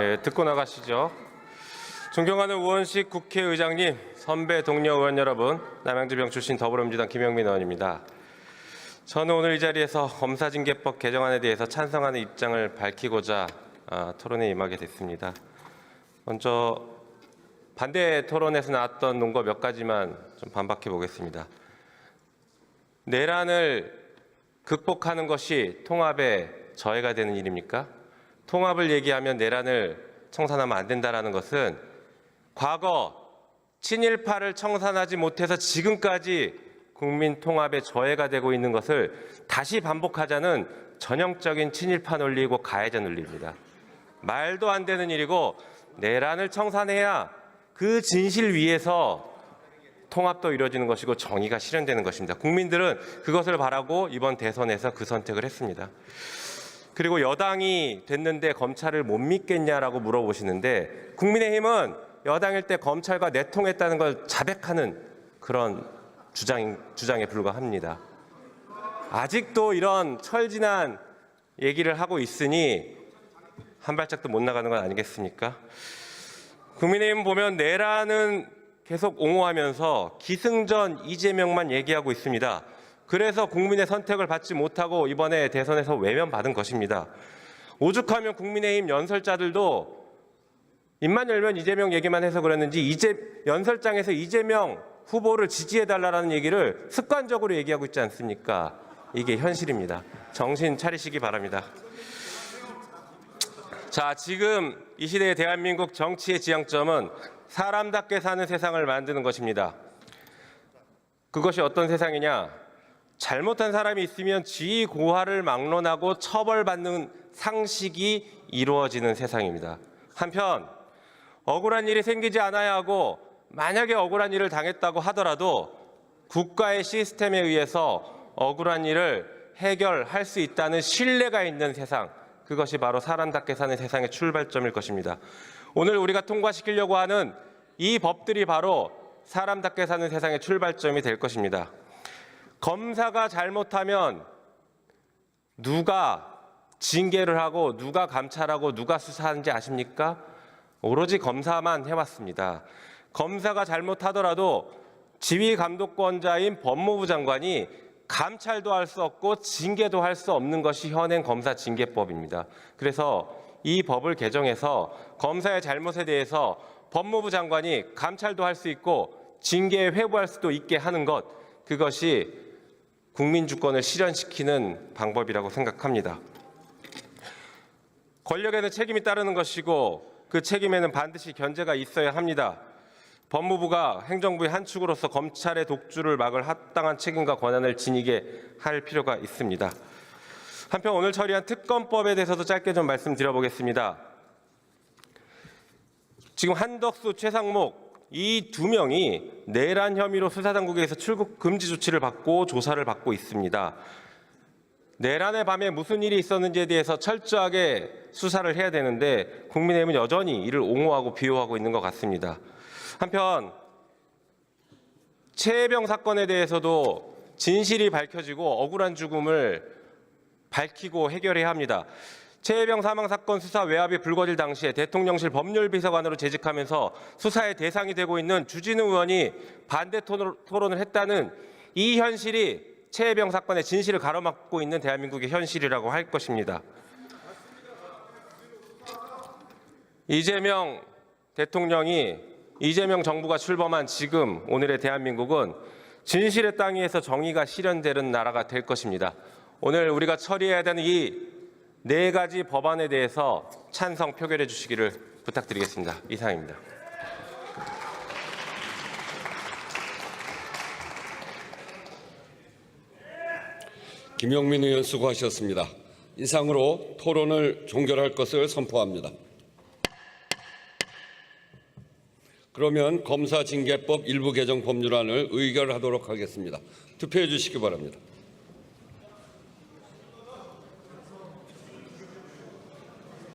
네, 듣고 나가시죠. 존경하는 우원식 국회의장님, 선배 동료 의원 여러분, 남양주병 출신 더불어민주당 김영민 의원입니다. 저는 오늘 이 자리에서 검사징계법 개정안에 대해서 찬성하는 입장을 밝히고자 토론에 임하게 됐습니다. 먼저 반대 토론에서 나왔던 논거 몇 가지만 좀 반박해 보겠습니다. 내란을 극복하는 것이 통합의 저해가 되는 일입니까? 통합을 얘기하면 내란을 청산하면 안 된다는 것은 과거 친일파를 청산하지 못해서 지금까지 국민 통합의 저해가 되고 있는 것을 다시 반복하자는 전형적인 친일파 논리이고 가해자 논리입니다. 말도 안 되는 일이고 내란을 청산해야 그 진실 위에서 통합도 이루어지는 것이고 정의가 실현되는 것입니다. 국민들은 그것을 바라고 이번 대선에서 그 선택을 했습니다. 그리고 여당이 됐는데 검찰을 못 믿겠냐라고 물어보시는데 국민의힘은 여당일 때 검찰과 내통했다는 걸 자백하는 그런 주장에 불과합니다. 아직도 이런 철진한 얘기를 하고 있으니 한 발짝도 못 나가는 건 아니겠습니까? 국민의힘 보면 내란은 계속 옹호하면서 기승전 이재명만 얘기하고 있습니다. 그래서 국민의 선택을 받지 못하고 이번에 대선에서 외면받은 것입니다. 오죽하면 국민의힘 연설자들도 입만 열면 이재명 얘기만 해서 그랬는지 연설장에서 이재명 후보를 지지해달라는 얘기를 습관적으로 얘기하고 있지 않습니까? 이게 현실입니다. 정신 차리시기 바랍니다. 자, 지금 이 시대의 대한민국 정치의 지향점은 사람답게 사는 세상을 만드는 것입니다. 그것이 어떤 세상이냐? 잘못한 사람이 있으면 지위 고하를 막론하고 처벌받는 상식이 이루어지는 세상입니다. 한편 억울한 일이 생기지 않아야 하고 만약에 억울한 일을 당했다고 하더라도 국가의 시스템에 의해서 억울한 일을 해결할 수 있다는 신뢰가 있는 세상, 그것이 바로 사람답게 사는 세상의 출발점일 것입니다. 오늘 우리가 통과시키려고 하는 이 법들이 바로 사람답게 사는 세상의 출발점이 될 것입니다. 검사가 잘못하면 누가 징계를 하고 누가 감찰하고 누가 수사하는지 아십니까? 오로지 검사만 해왔습니다. 검사가 잘못하더라도 지휘감독권자인 법무부 장관이 감찰도 할 수 없고 징계도 할 수 없는 것이 현행 검사징계법입니다. 그래서 이 법을 개정해서 검사의 잘못에 대해서 법무부 장관이 감찰도 할 수 있고 징계에 회부할 수도 있게 하는 것, 그것이 국민 주권을 실현시키는 방법이라고 생각합니다. 권력에는 책임이 따르는 것이고 그 책임에는 반드시 견제가 있어야 합니다. 법무부가 행정부의 한 축으로서 검찰의 독주를 막을 합당한 책임과 권한을 지니게 할 필요가 있습니다. 한편 오늘 처리한 특검법에 대해서도 짧게 좀 말씀드려보겠습니다. 지금 한덕수, 최상목 이 두 명이 내란 혐의로 수사당국에서 출국 금지 조치를 받고 조사를 받고 있습니다. 내란의 밤에 무슨 일이 있었는지에 대해서 철저하게 수사를 해야 되는데 국민의힘은 여전히 이를 옹호하고 비호하고 있는 것 같습니다. 한편 최혜병 사건에 대해서도 진실이 밝혀지고 억울한 죽음을 밝히고 해결해야 합니다. 최혜병 사망 사건 수사 외압이 불거질 당시에 대통령실 법률비서관으로 재직하면서 수사의 대상이 되고 있는 주진우 의원이 반대 토론을 했다는 이 현실이 최혜병 사건의 진실을 가로막고 있는 대한민국의 현실이라고 할 것입니다. 이재명 대통령이 이재명 정부가 출범한 지금 오늘의 대한민국은 진실의 땅 위에서 정의가 실현되는 나라가 될 것입니다. 오늘 우리가 처리해야 되는 이 네 가지 법안에 대해서 찬성 표결해 주시기를 부탁드리겠습니다. 이상입니다. 김영민 의원 수고하셨습니다. 이상으로 토론을 종결할 것을 선포합니다. 그러면 검사징계법 일부 개정 법률안을 의결하도록 하겠습니다. 투표해 주시기 바랍니다.